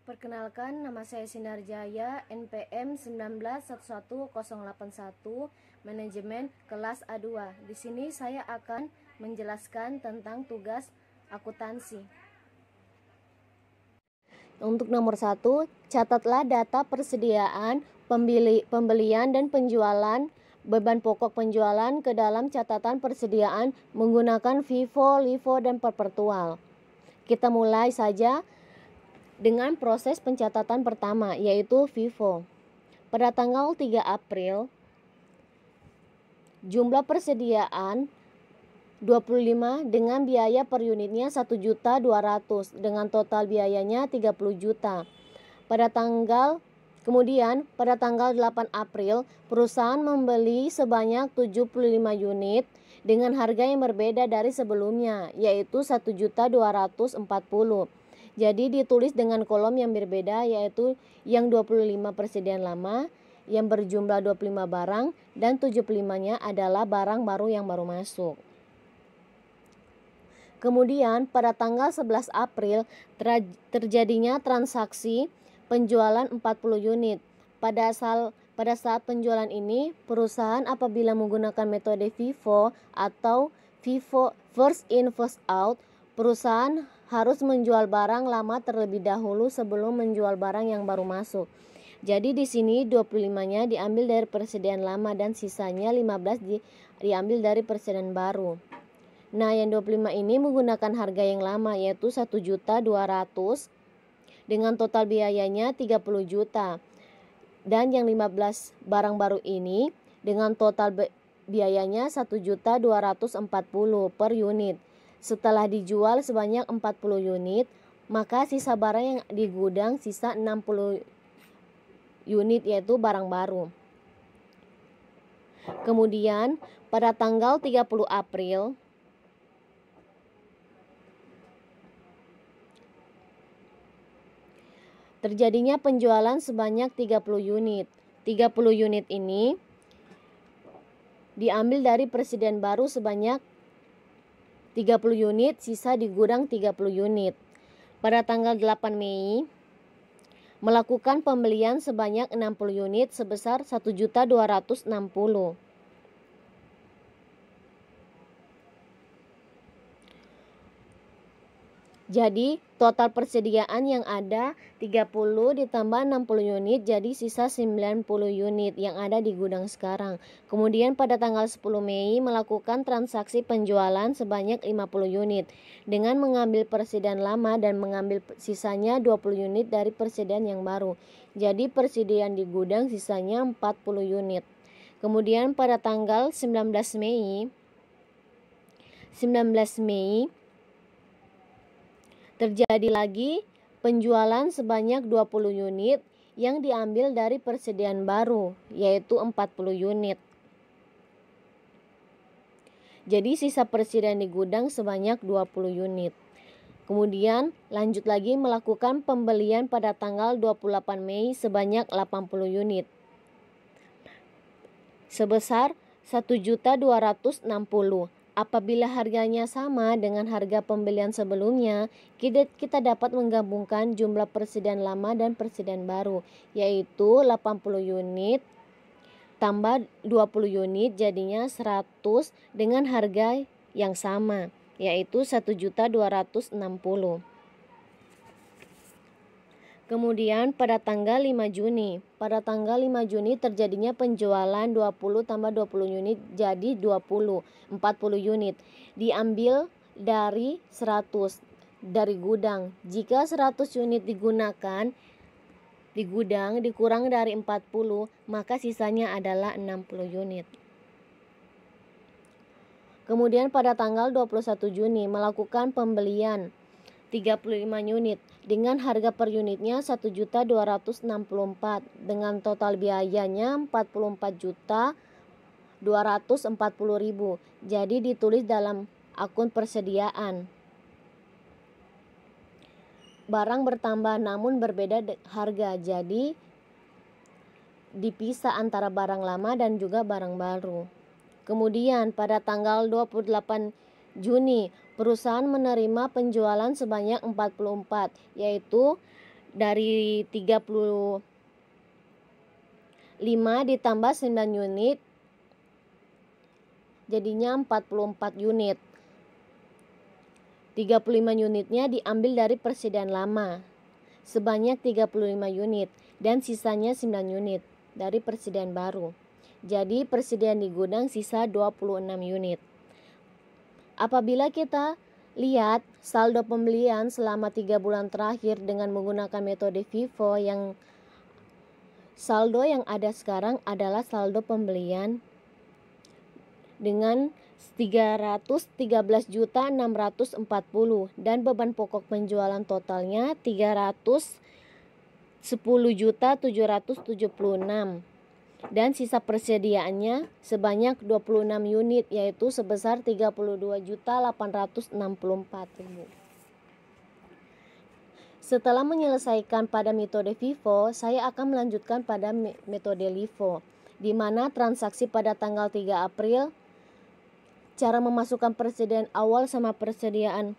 Perkenalkan, nama saya Sinar Jaya, NPM 1911081, Manajemen Kelas A2. Di sini saya akan menjelaskan tentang tugas akuntansi. Untuk nomor 1, catatlah data persediaan, pembelian dan penjualan beban pokok penjualan ke dalam catatan persediaan menggunakan FIFO, LIFO, dan perpetual. Kita mulai saja dengan proses pencatatan pertama, yaitu FIFO. Pada tanggal 3 April, jumlah persediaan 25 dengan biaya per unitnya 1.200.000 dengan total biayanya 30 juta. Kemudian pada tanggal 8 April, perusahaan membeli sebanyak 75 unit dengan harga yang berbeda dari sebelumnya, yaitu 1.240.000. Jadi ditulis dengan kolom yang berbeda, yaitu yang 25 persediaan lama yang berjumlah 25 barang dan 75-nya adalah barang baru yang baru masuk. Kemudian pada tanggal 11 April terjadinya transaksi penjualan 40 unit. Pada saat penjualan ini, perusahaan apabila menggunakan metode FIFO atau FIFO first in first out, perusahaan harus menjual barang lama terlebih dahulu sebelum menjual barang yang baru masuk. Jadi di sini 25-nya diambil dari persediaan lama dan sisanya 15 diambil dari persediaan baru. Nah, yang 25 ini menggunakan harga yang lama, yaitu 1.200.000 dengan total biayanya 30 juta. Dan yang 15 barang baru ini dengan total biayanya 1.240.000 per unit. Setelah dijual sebanyak 40 unit, maka sisa barang yang di gudang sisa 60 unit, yaitu barang baru. Kemudian pada tanggal 30 April terjadinya penjualan sebanyak 30 unit. 30 unit ini diambil dari persediaan baru sebanyak 30 unit, sisa di gudang 30 unit. Pada tanggal 8 Mei, melakukan pembelian sebanyak 60 unit sebesar 1.260.000. Jadi total persediaan yang ada 30 ditambah 60 unit jadi sisa 90 unit yang ada di gudang sekarang. Kemudian pada tanggal 10 Mei melakukan transaksi penjualan sebanyak 50 unit dengan mengambil persediaan lama dan mengambil sisanya 20 unit dari persediaan yang baru. Jadi persediaan di gudang sisanya 40 unit. Kemudian pada tanggal 19 Mei terjadi lagi penjualan sebanyak 20 unit yang diambil dari persediaan baru, yaitu 40 unit. Jadi sisa persediaan di gudang sebanyak 20 unit. Kemudian lanjut lagi melakukan pembelian pada tanggal 28 Mei sebanyak 80 unit. Sebesar 1.260.000. Apabila harganya sama dengan harga pembelian sebelumnya, kita dapat menggabungkan jumlah persediaan lama dan persediaan baru, yaitu 80 unit tambah 20 unit jadinya 100 dengan harga yang sama, yaitu 1.260.000. Kemudian pada tanggal 5 Juni terjadinya penjualan 20 tambah 20 unit jadi 40 unit. Diambil dari 100 dari gudang. Jika 100 unit digunakan di gudang dikurang dari 40, maka sisanya adalah 60 unit. Kemudian pada tanggal 21 Juni melakukan pembelian 35 unit dengan harga per unitnya 1.264 dengan total biayanya 44.240.000. Jadi ditulis dalam akun persediaan. Barang bertambah namun berbeda harga, jadi dipisah antara barang lama dan juga barang baru. Kemudian pada tanggal 28 Juni perusahaan menerima penjualan sebanyak 44, yaitu dari 35 ditambah 9 unit jadinya 44 unit. 35 unitnya diambil dari presiden lama sebanyak 35 unit dan sisanya 9 unit dari presiden baru. Jadi persediaan di gudang sisa 26 unit. Apabila kita lihat saldo pembelian selama 3 bulan terakhir dengan menggunakan metode FIFO, yang saldo yang ada sekarang adalah saldo pembelian dengan 313.640 dan beban pokok penjualan totalnya 310.776 dan sisa persediaannya sebanyak 26 unit yaitu sebesar 32.864.000. Setelah menyelesaikan pada metode FIFO, saya akan melanjutkan pada metode LIFO, di mana transaksi pada tanggal 3 April, cara memasukkan persediaan awal sama persediaan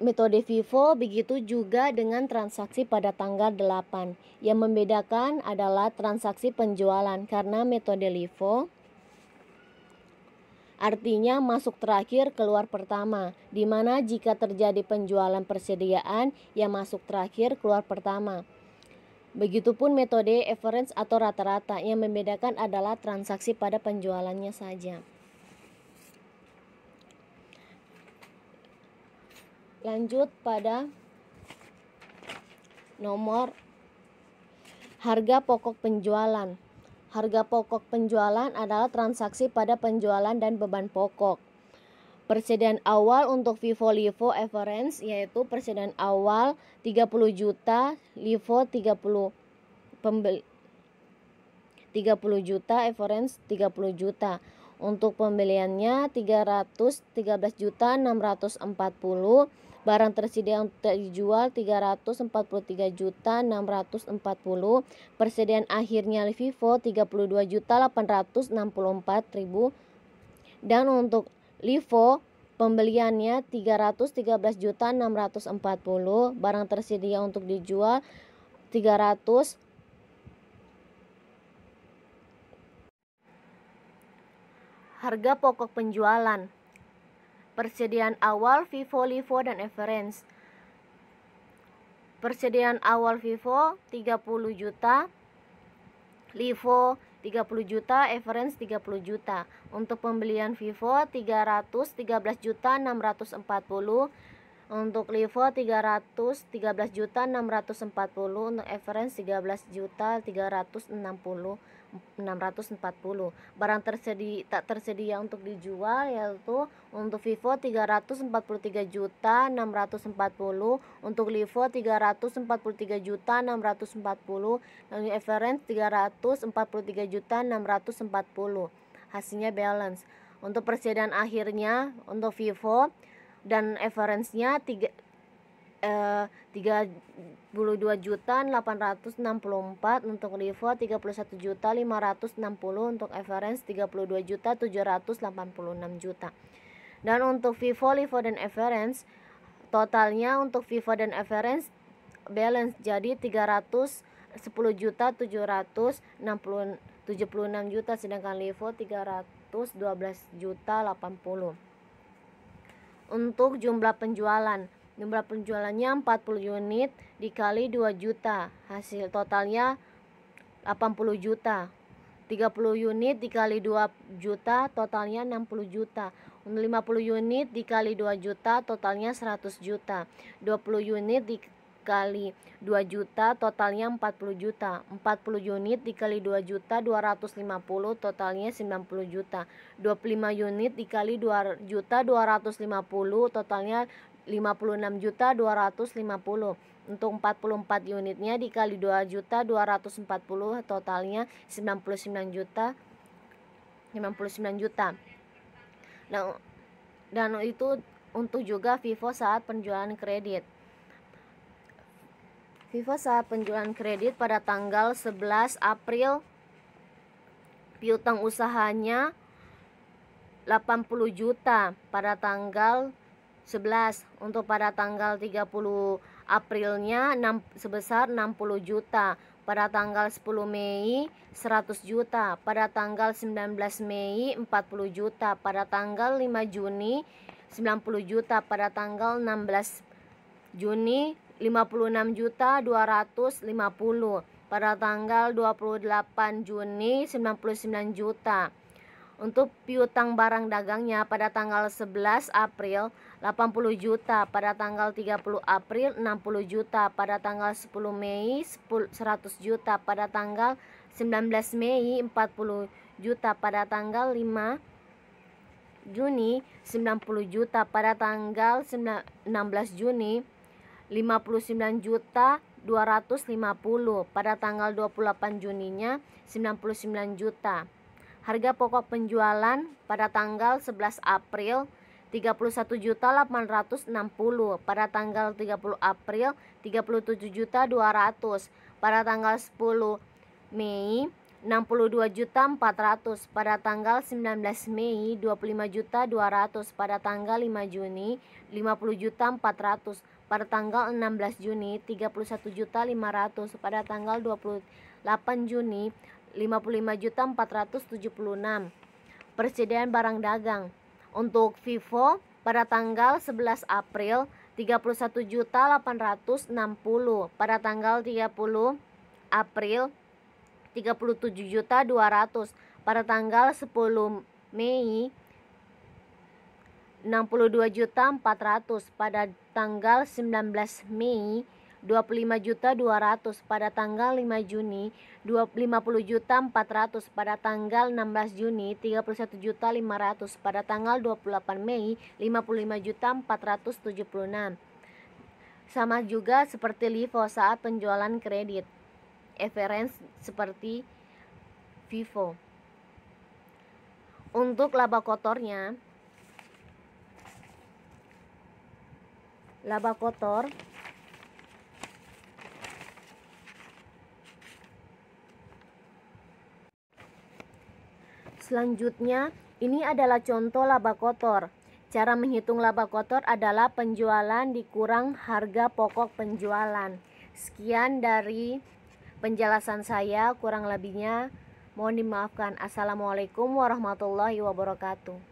metode FIFO, begitu juga dengan transaksi pada tanggal 8. Yang membedakan adalah transaksi penjualan karena metode LIFO artinya masuk terakhir keluar pertama, di mana jika terjadi penjualan persediaan yang masuk terakhir keluar pertama. Begitupun metode average atau rata-rata, yang membedakan adalah transaksi pada penjualannya saja. Lanjut pada nomor harga pokok penjualan. Harga pokok penjualan adalah transaksi pada penjualan dan beban pokok. Persediaan awal untuk FIFO LIFO average yaitu persediaan awal 30 juta, LIFO 30 juta, average 30 juta. Untuk pembeliannya 313.640, barang tersedia untuk dijual 343.640, persediaan akhirnya FIFO 32.864.000 dan untuk LIFO pembeliannya 313.640, barang tersedia untuk dijual 300. Harga pokok penjualan. Persediaan awal FIFO, LIFO dan average. Persediaan awal FIFO 30 juta, LIFO 30 juta, average 30 juta. Untuk pembelian FIFO 313.640, untuk LIFO 313.640, untuk average 13.640. Barang tak tersedia untuk dijual yaitu untuk FIFO 343.640, untuk LIFO 343.640, dan average 343.640. Hasilnya balance. Untuk persediaan akhirnya untuk FIFO dan average-nya 32.864, untuk LIFO 31.560, untuk average 32.786 dan untuk FIFO, LIFO dan average totalnya untuk FIFO dan average balance jadi 310.776, sedangkan LIFO 312.080. Untuk jumlah penjualan, jumlah penjualannya 40 unit dikali 2 juta, hasil totalnya 80 juta. 30 unit dikali 2 juta, totalnya 60 juta. 50 unit dikali 2 juta, totalnya 100 juta. 20 unit dikali 2 juta, totalnya 40 juta. 40 unit dikali 2 juta, 250, totalnya 90 juta. 25 unit dikali 2 juta, 250, totalnya 56 juta 250. Untuk 44 unitnya dikali 2 juta 240, totalnya 99 juta. Nah, dan itu untuk juga FIFO saat penjualan kredit. FIFO saat penjualan kredit pada tanggal 11 April piutang usahanya 80 juta. Pada tanggal 11. Untuk pada tanggal 30 Aprilnya sebesar 60 juta. Pada tanggal 10 Mei 100 juta. Pada tanggal 19 Mei 40 juta. Pada tanggal 5 Juni 90 juta. Pada tanggal 16 Juni 56 juta 250. Pada tanggal 28 Juni 99 juta. Untuk piutang barang dagangnya pada tanggal 11 April 80 juta, pada tanggal 30 April 60 juta, pada tanggal 10 Mei 100 juta, pada tanggal 19 Mei 40 juta, pada tanggal 5 Juni 90 juta, pada tanggal 16 Juni 59 juta 250, pada tanggal 28 Juninya 99 juta. Harga pokok penjualan pada tanggal 11 April 31.860, pada tanggal 30 April 37.200, pada tanggal 10 Mei 62.400, pada tanggal 19 Mei 25.200, pada tanggal 5 Juni 50.400, pada tanggal 16 Juni 31.500, pada tanggal 28 Juni 55.476. Persediaan barang dagang. Untuk Vivo pada tanggal 11 April 31.860, pada tanggal 30 April 37.200, pada tanggal 10 Mei 62.400, pada tanggal 19 Mei 25.200, pada tanggal 5 Juni 50.400, pada tanggal 16 Juni 31.500, pada tanggal 28 Mei 55.476. Sama juga seperti Livo saat penjualan kredit, reference seperti Vivo. Untuk laba kotornya, laba kotor selanjutnya, ini adalah contoh laba kotor. Cara menghitung laba kotor adalah penjualan dikurang harga pokok penjualan. Sekian dari penjelasan saya, kurang lebihnya mohon dimaafkan. Assalamualaikum warahmatullahi wabarakatuh.